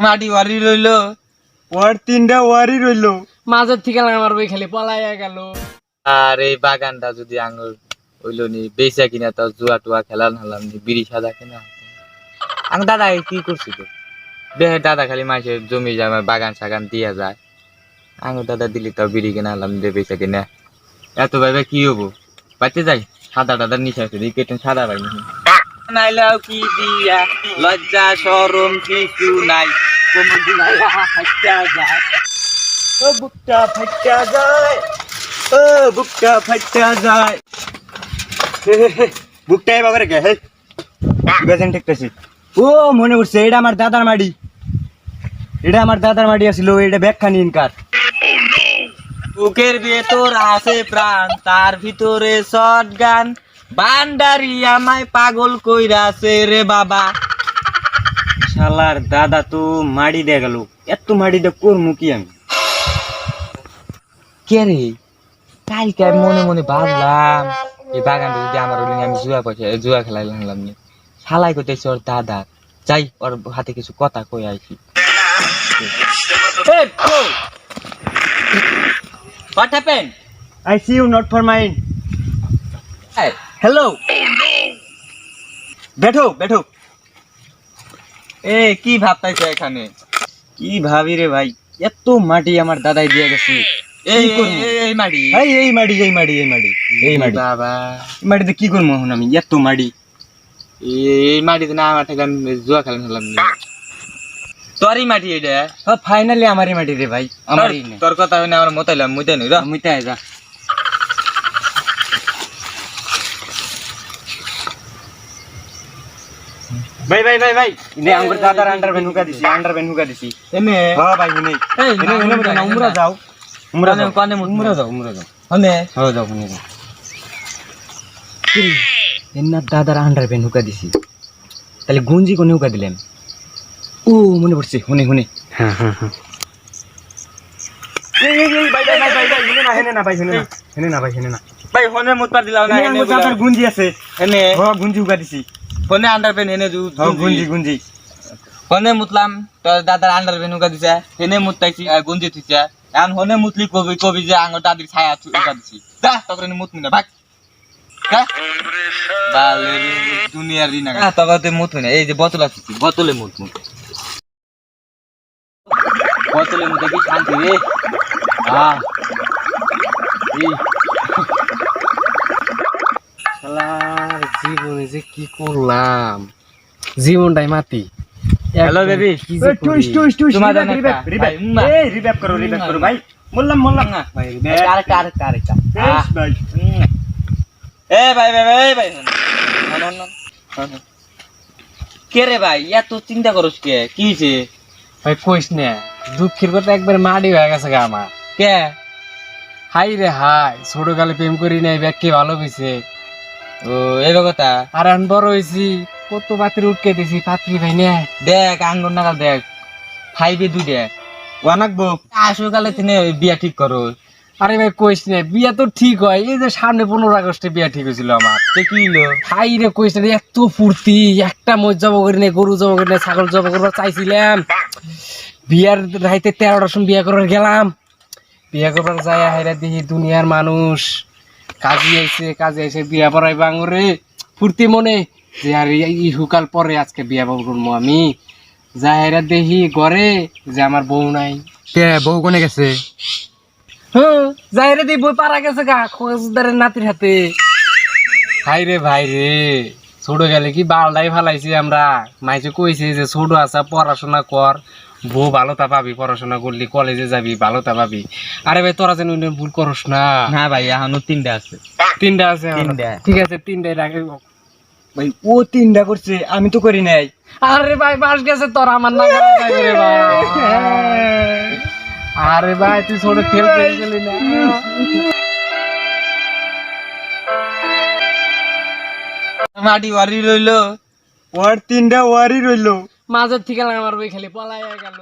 মাটি ওয়ারি রইলো, ওর 3টা ওয়ারি রইলো। মাঝের থেকে লাগা মারবো খালি পলাইয়া গেল। আর এই বাগানটা যদি আঙ্গুর হইলো নি বেচা কিনা তো জুয়া টুয়া খেলাম হলাম নি বিড়ি সাদা কিনা আং দাদা কি করছি তো দেহে দাদা খালি মাসের জমি জামা বাগান সাগান দিয়া যায় আঙ্গুর দাদা দিলি তাও বিড়ি কিনা হলাম দিয়ে বেচা কিনা এত ভাইবা কি হবো বাচ্চা যাই সাদা দাদার নিচে আছে কেটেন সাদা ভাই নাইলাও কি দিয়া লজ্জা শরম কিছু নাই কোমর দিনাইয়া হাইটা যায় ও বুকটা ফাইটা যায়, ও বুকটা ফাইটা যায়। বুকটা এবার গে হে বেজেন ঠিকতেছি। ও মনে পড়ছে, এটা আমার দাদার মাড়ি, এটা আমার দাদার মাড়ি আছিল। এটা ব্যাখ্যা নিন কার বুকের ভেতর আছে প্রাণ তার ভিতরে শট গান বান্ডারি আমায় পাগল কইরাছে রে বাবা। শালার দাদা তো মাড়ি দিয়ে গেল, এত মাড়ি দিয়ে করমু কি আমি? কে রে কালকে আমি মনে মনে ভাবলাম এই বাগানটা যদি আমার হলে আমি জুয়া খেলাইলাম নি শালাই করতেছি ওর দাদা যাই ওর হাতে কিছু কথা কই আইছি। Hey, bro. What happened? I see you not for mine. Hey. Hello. बैठो बैठो। এ কি ভাবতাইছো এখানে? কি ভাবি রে ভাই, এত মাটি আমার দাদাই দিয়ে গেছে। এই কি করবো? এই মাড়ি ভাই এই মাটি এই মাটি এই মাটি এই মাটি বাবা মাটিতে কি করবো এখন আমি? এত মাটি এই মাটিতে না আমার থেকে আমি জুয়া খেলাম না তোরই মাটি এটা ফাইনালি আমারই মাটি রে ভাই, আমারই না। তোর কথা হইনা আমার মতাইলাম মুইতে নই র মুইতে আয় যা। ভাই ভাই ভাই ভাই নে আমার দাদার আন্ডারপ্যান্ট হুকা দিছি এনে হ্যাঁ ভাই নে এই নে উমরা যাও কানে উমরা যাও হনে হ্যাঁ যাও নে যাও। এন্না দাদার আন্ডারপ্যান্ট হুকা দিছি, তাহলে গুঞ্জি কোনে হুকা দিলেন? ও মনে পড়ছে, হুনে হুনে। হ্যাঁ হ্যাঁ হ্যাঁ এই ভাই ভাই ভাই ভাই হেনে না ভাই, হেনে না ভাই হনে মুতপার দিলাও না এনে আমার দাদার গুঞ্জি আছে। এনে হ্যাঁ গুঞ্জি হুকা দিছি। হনে আন্ডারপেন এনে হ্যাঁ গুঞ্জি হনে মুতলাম তোর দাদার আন্ডারপেন উকা দিছে হেনে মুততাইছি গুঞ্জি থিছে এখন হনে মুতলি কবি যে আঙ্গুর দাদির ছায়া উকা দিছি যা তখন মুতমি না ভাগ বালে দুনিয়ার রিনা তবে মুতমি না এই যে বোতল আছে বোতলে মুত বোতলে মুতে কি শান্তি রে শালার জীবনে যে কি করলাম, জীবনটাই মাটি। হ্যালো বেবি টুইস্ট তোমার রিভাইভ করো ভাই। বললাম না ভাই ভাই এ ভাই কে রে ভাই এত চিন্তা করস কে কি হয়েছে? ভাই কইস না, দুঃখের কথা একবার মাটি হয়ে গেছে গা আমার। কে হাই রে হাই, ছোট কালে প্রেম করি নাই, ব্যাগকে ভালো হয়েছে। ও এই কথা আর আমি বড় হয়েছি, কত পাত্রী উঠকে দিছি, পাত্রী ভাই না। দেখ আঙ্গুর নাগাল দেখ খাইবে দুই দেখ ওয়ানাকবো আসলে তিনি বিয়া ঠিক করো। আরে ভাই কইস না, বিয়া তো ঠিক হয়, এই যে সামনে 15 আগস্টে বিয়া ঠিক হয়েছিল আমার। সে কি হলো হাই রে কইস না, এত ফুর্তি, একটা মজ জব করি না, গরু জব করি না, ছাগল জব করবার চাইছিলাম। বিয়ার রাইতে 13টার সময় বিয়া করার গেলাম, বিয়া করবার যাই হাইরা দেখি দুনিয়ার মানুষ কাজে আইসে বিয়া পড়াই বাঙরে ফুর্তি মনে যে আর এই হুকাল পরে আজকে বিয়া বাবু করবো আমি। যাই হাইরা দেখি ঘরে যে আমার বউ নাই। কে বউ কোনে গেছে? হ্যাঁ যাই রে দেখি বই পারা গেছে গা খোঁজদারের নাতির হাতে। হাই রে ভাই রে, ছোট গেলে কি বালটাই ফালাইছি আমরা। মাইছে কইছে যে ছোট আসা পড়াশোনা কর, বউ ভালোটা পাবি, পড়াশোনা করলি কলেজে যাবি ভালোটা পাবি। আরে ভাই তোরা যেন ভুল করস না। না ভাই এখনো 3টা আছে। 3টা আছে? 3টা ঠিক আছে 3টাই রাখে ভাই। ও 3টা করছে, আমি তো করি নাই। আরে ভাই বাস গেছে তোর আমার না রে ভাই। আরে ভাই তুই ছোট খেলতে গেলি না। মাটি ওয়ারি রইলো ওর 3টা ওয়ারি রইলো। মাঝের থেকে লাগা মারবো খালি পলাইয়া গেল।